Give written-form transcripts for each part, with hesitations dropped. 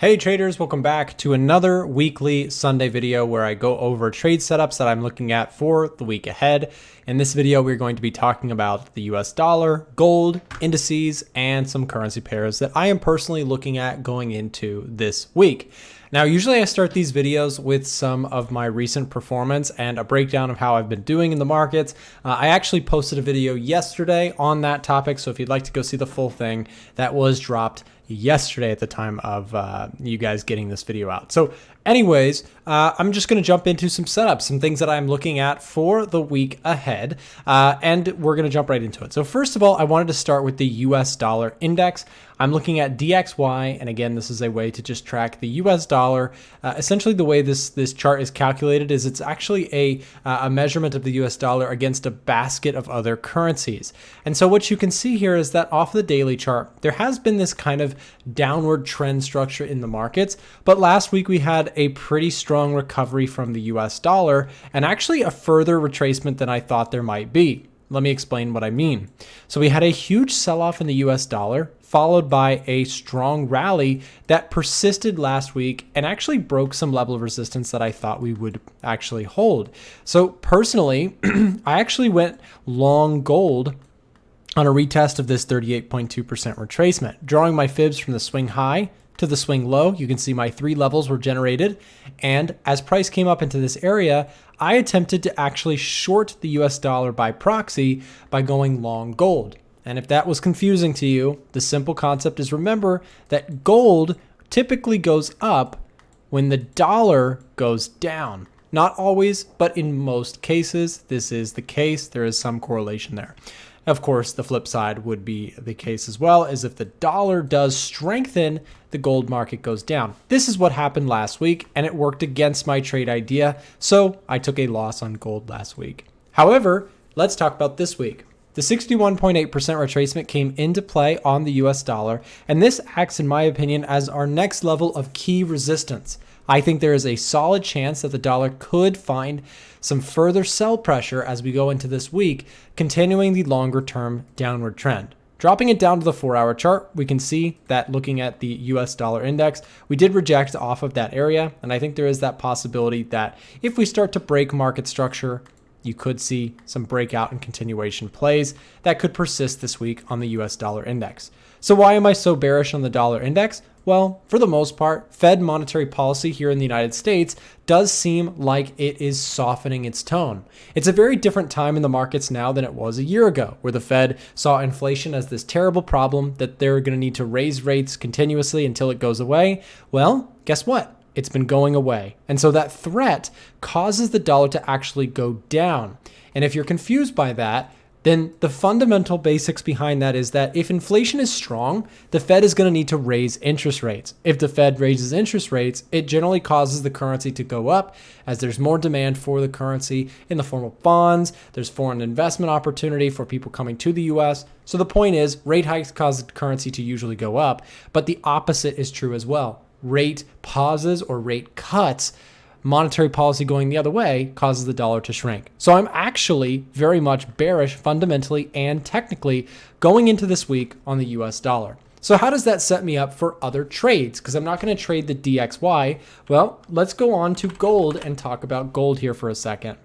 Hey traders, welcome back to another weekly Sunday video where I go over trade setups that I'm looking at for the week ahead. In this video, we're going to be talking about the US dollar, gold, indices, and some currency pairs that I am personally looking at going into this week. Now, usually I start these videos with some of my recent performance and a breakdown of how I've been doing in the markets. I actually posted a video yesterday on that topic, so if you'd like to go see the full thing, that was dropped yesterday at the time of you guys getting this video out. So anyways, I'm just going to jump into some setups, some things that I'm looking at for the week ahead, and we're going to jump right into it. So first of all, I wanted to start with the US dollar index. I'm looking at DXY, and again, this is a way to just track the US dollar. Essentially, the way this chart is calculated is it's actually a measurement of the US dollar against a basket of other currencies. And so what you can see here is that off the daily chart, there has been this kind of downward trend structure in the markets, but last week we had a pretty strong recovery from the US dollar and actually a further retracement than I thought there might be. Let me explain what I mean. So we had a huge sell-off in the US dollar, followed by a strong rally that persisted last week and actually broke some level of resistance that I thought we would actually hold. So personally, I actually went long gold on a retest of this 38.2% retracement, drawing my fibs from the swing high to the swing low. You can see my three levels were generated. And as price came up into this area, I attempted to actually short the US dollar by proxy by going long gold. And if that was confusing to you, the simple concept is remember that gold typically goes up when the dollar goes down. Not always, but in most cases, this is the case. There is some correlation there. Of course, the flip side would be the case as well, as if the dollar does strengthen, the gold market goes down. This is what happened last week, and it worked against my trade idea, so I took a loss on gold last week. However, let's talk about this week. The 61.8% retracement came into play on the US dollar, and this acts, in my opinion, as our next level of key resistance. I think there is a solid chance that the dollar could find some further sell pressure as we go into this week, continuing the longer term downward trend. Dropping it down to the 4-hour chart, we can see that looking at the US dollar index, we did reject off of that area. And I think there is that possibility that if we start to break market structure, you could see some breakout and continuation plays that could persist this week on the US dollar index. So why am I so bearish on the dollar index? Well, for the most part, Fed monetary policy here in the United States does seem like it is softening its tone. It's a very different time in the markets now than it was a year ago, where the Fed saw inflation as this terrible problem that they're going to need to raise rates continuously until it goes away. Well, guess what? It's been going away. And so that threat causes the dollar to actually go down. And if you're confused by that, then the fundamental basics behind that is that if inflation is strong, the Fed is going to need to raise interest rates. If the Fed raises interest rates, it generally causes the currency to go up as there's more demand for the currency in the form of bonds. There's foreign investment opportunity for people coming to the US. So the point is, rate hikes cause the currency to usually go up, but the opposite is true as well. Rate pauses or rate cuts, monetary policy going the other way, causes the dollar to shrink. So I'm actually very much bearish fundamentally and technically going into this week on the US dollar. So how does that set me up for other trades? Because I'm not going to trade the DXY. Well, let's go on to gold and talk about gold here for a second.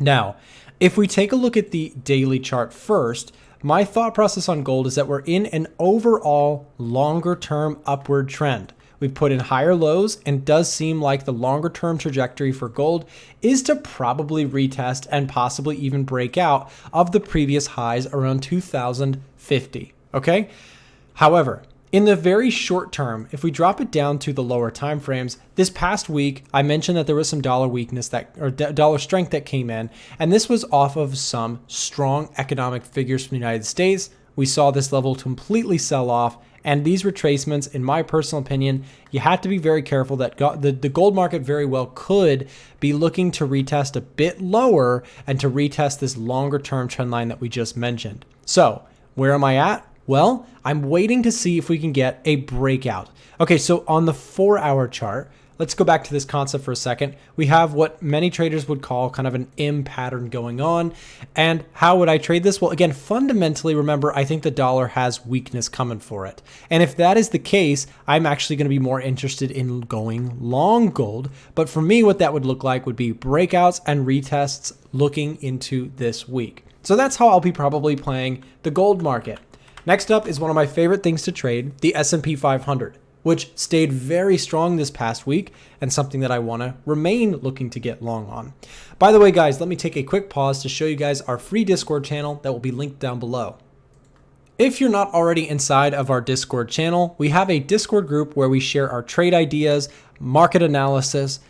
Now, if we take a look at the daily chart first, my thought process on gold is that we're in an overall longer term upward trend. We've put in higher lows, and it does seem like the longer term trajectory for gold is to probably retest and possibly even break out of the previous highs around 2050. Okay. However, in the very short term, if we drop it down to the lower time frames, this past week, I mentioned that there was some dollar weakness dollar strength that came in, and this was off of some strong economic figures from the United States. We saw this level completely sell off. And these retracements, in my personal opinion, you have to be very careful that the gold market very well could be looking to retest a bit lower and to retest this longer term trend line that we just mentioned. So where am I at? Well, I'm waiting to see if we can get a breakout. Okay, so on the 4-hour chart, let's go back to this concept for a second. We have what many traders would call kind of an M pattern going on. And how would I trade this? Well, again, fundamentally, remember, I think the dollar has weakness coming for it. And if that is the case, I'm actually going to be more interested in going long gold. But for me, what that would look like would be breakouts and retests looking into this week. So that's how I'll be probably playing the gold market. Next up is one of my favorite things to trade, the S&P 500. Which stayed very strong this past week and something that I want to remain looking to get long on. By the way, guys, let me take a quick pause to show you guys our free Discord channel that will be linked down below. If you're not already inside of our Discord channel, we have a Discord group where we share our trade ideas, market analysis,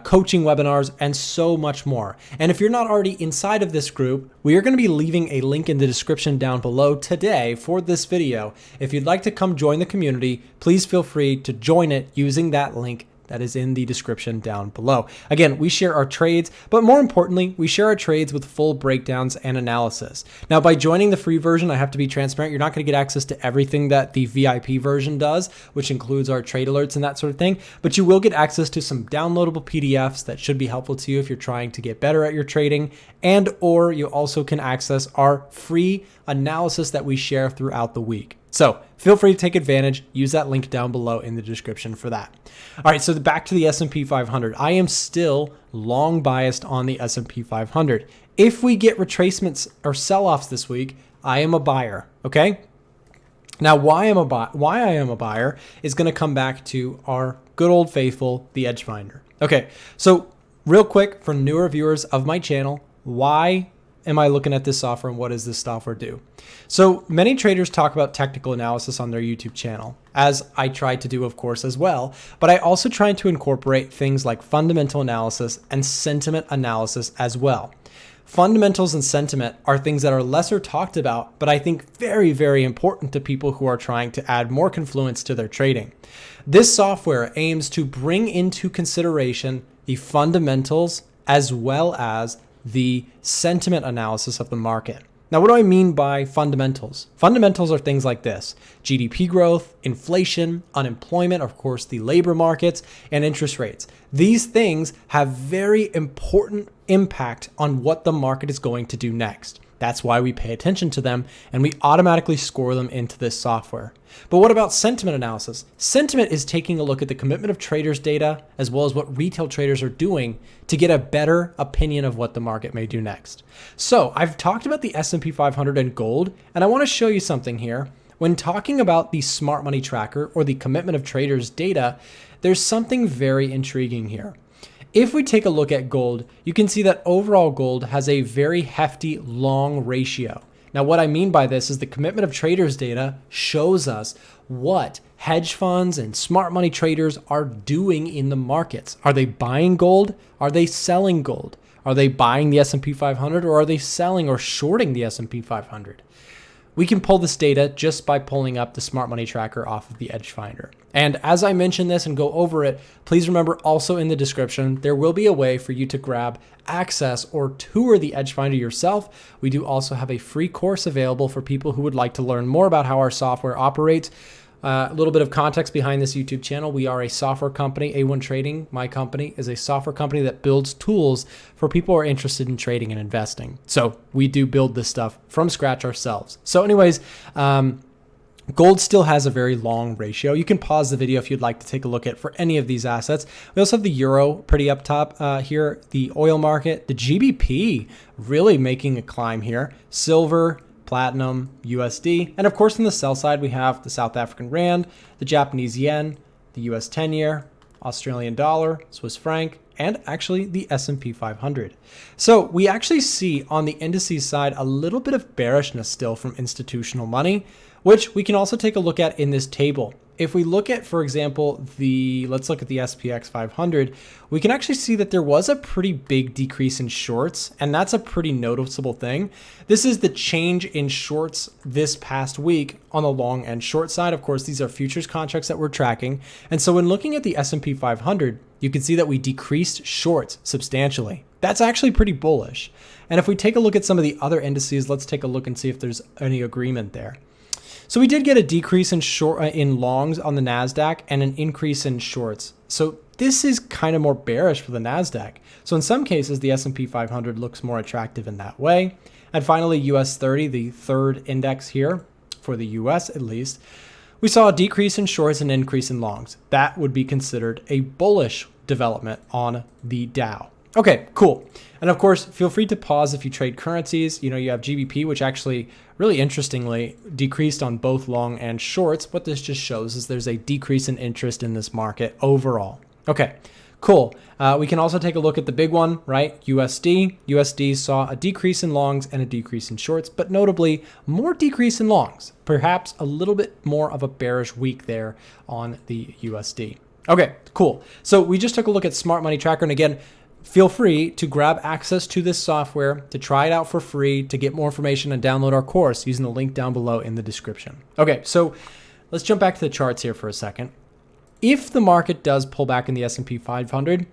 coaching webinars, and so much more. And if you're not already inside of this group, we are going to be leaving a link in the description down below today for this video. If you'd like to come join the community, please feel free to join it using that link that is in the description down below. Again, we share our trades, but more importantly, we share our trades with full breakdowns and analysis. Now, by joining the free version, I have to be transparent. You're not going to get access to everything that the VIP version does, which includes our trade alerts and that sort of thing, but you will get access to some downloadable PDFs that should be helpful to you if you're trying to get better at your trading, and or you also can access our free analysis that we share throughout the week. So feel free to take advantage. Use that link down below in the description for that. All right, so back to the S&P 500. I am still long biased on the S&P 500. If we get retracements or sell-offs this week, I am a buyer, okay? Now, why I am a buyer is going to come back to our good old faithful, the EDGEFINDER. Okay, so real quick for newer viewers of my channel, why am I looking at this software and what does this software do? So many traders talk about technical analysis on their YouTube channel, as I try to do, of course, as well. But I also try to incorporate things like fundamental analysis and sentiment analysis as well. Fundamentals and sentiment are things that are lesser talked about, but I think very, very important to people who are trying to add more confluence to their trading. This software aims to bring into consideration the fundamentals as well as the sentiment analysis of the market. Now, what do I mean by fundamentals? Fundamentals are things like this: GDP growth, inflation, unemployment, of course, the labor markets, and interest rates. These things have very important impact on what the market is going to do next. That's why we pay attention to them and we automatically score them into this software. But what about sentiment analysis? Sentiment is taking a look at the commitment of traders' data as well as what retail traders are doing to get a better opinion of what the market may do next. So I've talked about the S&P 500 and gold, and I want to show you something here. When talking about the smart money tracker or the commitment of traders' data, there's something very intriguing here. If we take a look at gold, you can see that overall gold has a very hefty long ratio. Now, what I mean by this is the commitment of traders data shows us what hedge funds and smart money traders are doing in the markets. Are they buying gold? Are they selling gold? Are they buying the S&P 500 or are they selling or shorting the S&P 500? We can pull this data just by pulling up the smart money tracker off of the EDGEFINDER. And as I mention this and go over it, please remember also in the description, there will be a way for you to grab access or tour the EDGEFINDER yourself. We do also have a free course available for people who would like to learn more about how our software operates. A little bit of context behind this YouTube channel. We are a software company. A1 Trading, my company, is a software company that builds tools for people who are interested in trading and investing. So we do build this stuff from scratch ourselves. So anyways, gold still has a very long ratio. You can pause the video if you'd like to take a look at for any of these assets. We also have the euro pretty up top here, the oil market, the GBP really making a climb here, silver, platinum, USD, and of course on the sell side we have the South African rand, the Japanese yen, the US 10-year, Australian dollar, Swiss franc, and actually the S&P 500. So we actually see on the indices side a little bit of bearishness still from institutional money, which we can also take a look at in this table. If we look at, for example, let's look at the SPX500, we can actually see that there was a pretty big decrease in shorts, and that's a pretty noticeable thing. This is the change in shorts this past week on the long and short side. Of course, these are futures contracts that we're tracking. And so when looking at the S&P 500, you can see that we decreased shorts substantially. That's actually pretty bullish. And if we take a look at some of the other indices, let's take a look and see if there's any agreement there. So we did get a decrease in longs on the NASDAQ and an increase in shorts. So this is kind of more bearish for the NASDAQ. So in some cases, the S&P 500 looks more attractive in that way. And finally, US 30, the third index here for the US at least, we saw a decrease in shorts and increase in longs. That would be considered a bullish development on the Dow. Okay, cool. And of course, feel free to pause if you trade currencies. You have GBP, which actually really interestingly decreased on both long and shorts. What this just shows is there's a decrease in interest in this market overall. Okay, cool. We can also take a look at the big one, right? USD. USD saw a decrease in longs and a decrease in shorts, but notably more decrease in longs. Perhaps a little bit more of a bearish week there on the USD. Okay, cool. So we just took a look at Smart Money Tracker. And again, feel free to grab access to this software, to try it out for free, to get more information and download our course using the link down below in the description. Okay, so let's jump back to the charts here for a second. If the market does pull back in the S&P 500,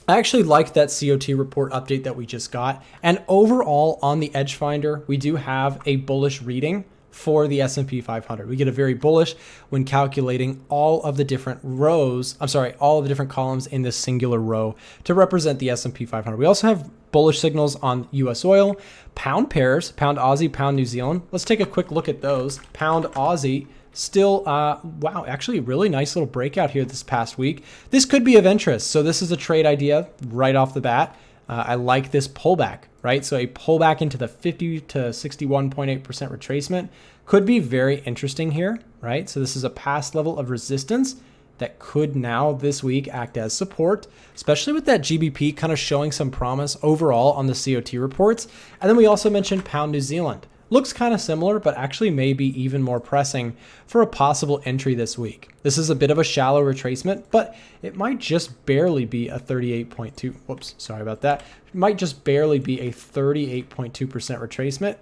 I actually like that COT report update that we just got. And overall on the EDGEFINDER, we do have a bullish reading for the S&P 500. We get a very bullish when calculating all of the different all of the different columns in this singular row to represent the S&P 500. We also have bullish signals on US oil, pound pairs, pound Aussie, pound New Zealand. Let's take a quick look at those. Pound Aussie still, wow, actually a really nice little breakout here this past week. This could be of interest. So this is a trade idea right off the bat. I like this pullback, right? So a pullback into the 50 to 61.8% retracement could be very interesting here, right? So this is a past level of resistance that could now this week act as support, especially with that GBP kind of showing some promise overall on the COT reports. And then we also mentioned pound New Zealand. Looks kind of similar, but actually may be even more pressing for a possible entry this week. This is a bit of a shallow retracement, but it might just barely be a 38.2. Whoops, sorry about that. It might just barely be a 38.2% retracement.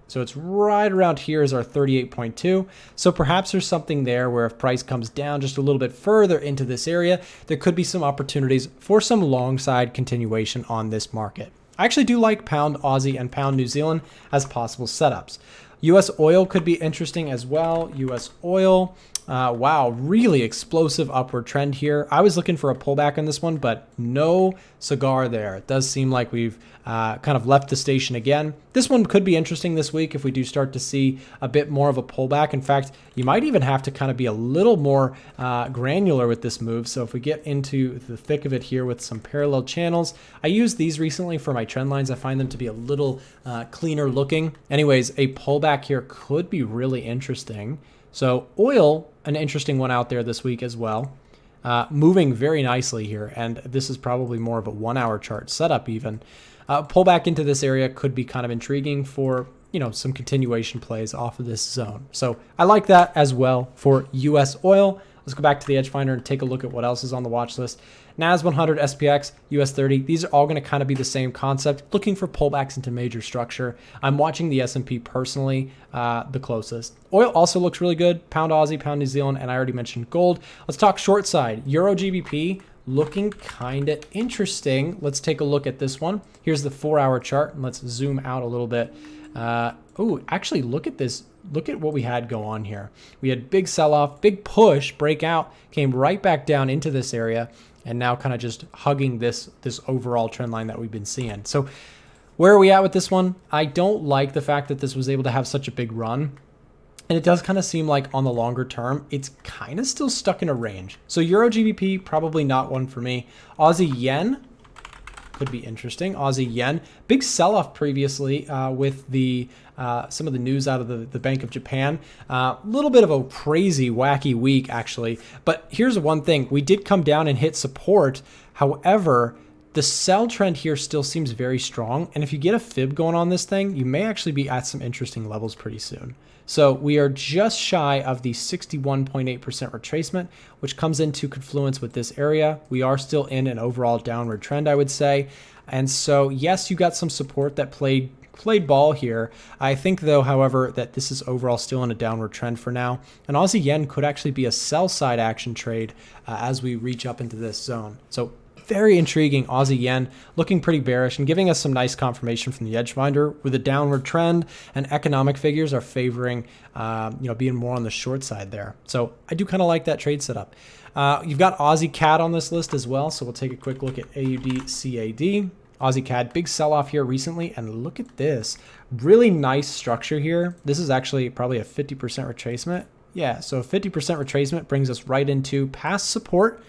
So it's right around here is our 38.2. So perhaps there's something there where if price comes down just a little bit further into this area, there could be some opportunities for some long side continuation on this market. I actually do like pound Aussie and pound New Zealand as possible setups. US oil could be interesting as well. US oil, wow, really explosive upward trend here. I was looking for a pullback on this one, but no cigar there. It does seem like we've kind of left the station again. This one could be interesting this week if we do start to see a bit more of a pullback. In fact, you might even have to kind of be a little more granular with this move. So if we get into the thick of it here with some parallel channels, I used these recently for my trend lines. I find them to be a little cleaner looking. Anyways, a pullback here could be really interesting. So oil, an interesting one out there this week as well. Moving very nicely here. And this is probably more of a 1 hour chart setup even. Pull back into this area could be kind of intriguing for, some continuation plays off of this zone. So I like that as well for US oil. Let's go back to the EDGEFINDER and take a look at what else is on the watch list. NAS 100, SPX, US 30. These are all going to kind of be the same concept, looking for pullbacks into major structure. I'm watching the S&P personally the closest. Oil also looks really good. Pound Aussie, pound New Zealand, and I already mentioned gold. Let's talk short side. Euro GBP looking kind of interesting. Let's take a look at this one. Here's the 4 hour chart, and let's zoom out a little bit. Oh, actually, look at this. Look at what we had go on here. We had big sell-off, big push, breakout, came right back down into this area, and now kind of just hugging this overall trend line that we've been seeing. So where are we at with this one? I don't like the fact that this was able to have such a big run. And it does kind of seem like on the longer term, it's kind of still stuck in a range. So Euro GBP, probably not one for me. Aussie Yen could be interesting. Aussie Yen, big sell-off previously with the some of the news out of the Bank of Japan. A little bit of a crazy, wacky week, actually. But here's one thing. We did come down and hit support. However, the sell trend here still seems very strong. And if you get a fib going on this thing, you may actually be at some interesting levels pretty soon. So we are just shy of the 61.8% retracement, which comes into confluence with this area. We are still in an overall downward trend, I would say. And so, yes, you got some support that played ball here. I think, though, however, that this is overall still in a downward trend for now. And Aussie Yen could actually be a sell side action trade as we reach up into this zone. So very intriguing Aussie yen, looking pretty bearish and giving us some nice confirmation from the EDGEFINDER with a downward trend, and economic figures are favoring, being more on the short side there. So I do kind of like that trade setup. You've got Aussie CAD on this list as well. So we'll take a quick look at AUDCAD. Aussie CAD, big sell-off here recently, and look at this. Really nice structure here. This is actually probably a 50% retracement. Yeah, so a 50% retracement brings us right into past support,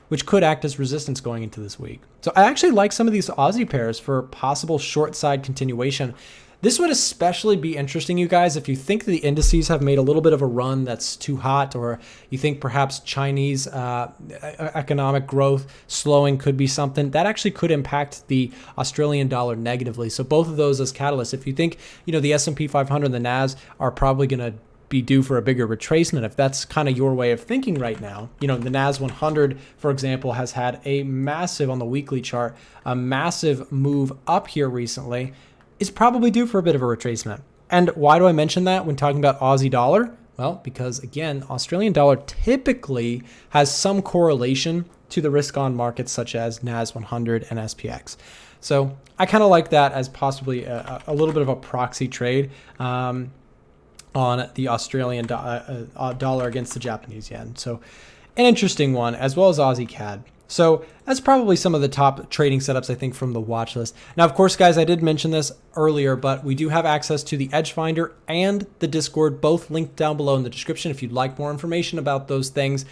which could act as resistance going into this week. So I actually like some of these Aussie pairs for possible short side continuation. This would especially be interesting, you guys, if you think the indices have made a little bit of a run that's too hot, or you think perhaps Chinese economic growth slowing could be something that actually could impact the Australian dollar negatively. So both of those as catalysts. If you think, the S&P 500 and the NAS are probably going to be due for a bigger retracement, if that's kind of your way of thinking right now, the NAS 100, for example, has had a massive, on the weekly chart, a massive move up here recently, is probably due for a bit of a retracement. And why do I mention that when talking about Aussie dollar? Well, because again, Australian dollar typically has some correlation to the risk on markets such as NAS 100 and SPX. So I kind of like that as possibly a little bit of a proxy trade on the Australian dollar against the Japanese yen. So an interesting one, as well as Aussie CAD. So that's probably some of the top trading setups, I think, from the watch list. Now, of course, guys, I did mention this earlier, but we do have access to the EDGEFINDER and the Discord, both linked down below in the description. If you'd like more information about those things,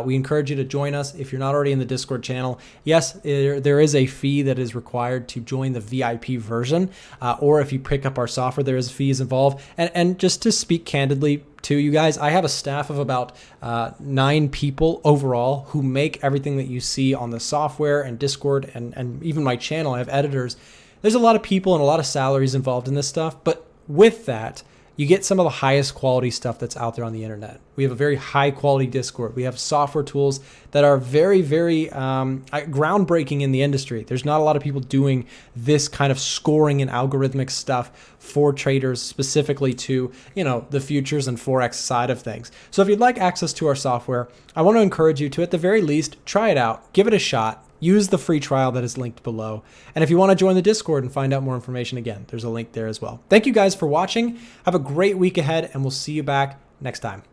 we encourage you to join us if you're not already in the Discord channel. Yes, there is a fee that is required to join the VIP version, or if you pick up our software, there is fees involved. And just to speak candidly, to you guys, I have a staff of about 9 people overall who make everything that you see on the software and Discord and even my channel. I have editors. There's a lot of people and a lot of salaries involved in this stuff, but with that, you get some of the highest quality stuff that's out there on the internet. We have a very high quality Discord. We have software tools that are very, very groundbreaking in the industry. There's not a lot of people doing this kind of scoring and algorithmic stuff for traders, specifically to, the futures and Forex side of things. So if you'd like access to our software, I want to encourage you to, at the very least, try it out, give it a shot. Use the free trial that is linked below. And if you want to join the Discord and find out more information, again, there's a link there as well. Thank you guys for watching. Have a great week ahead, and we'll see you back next time.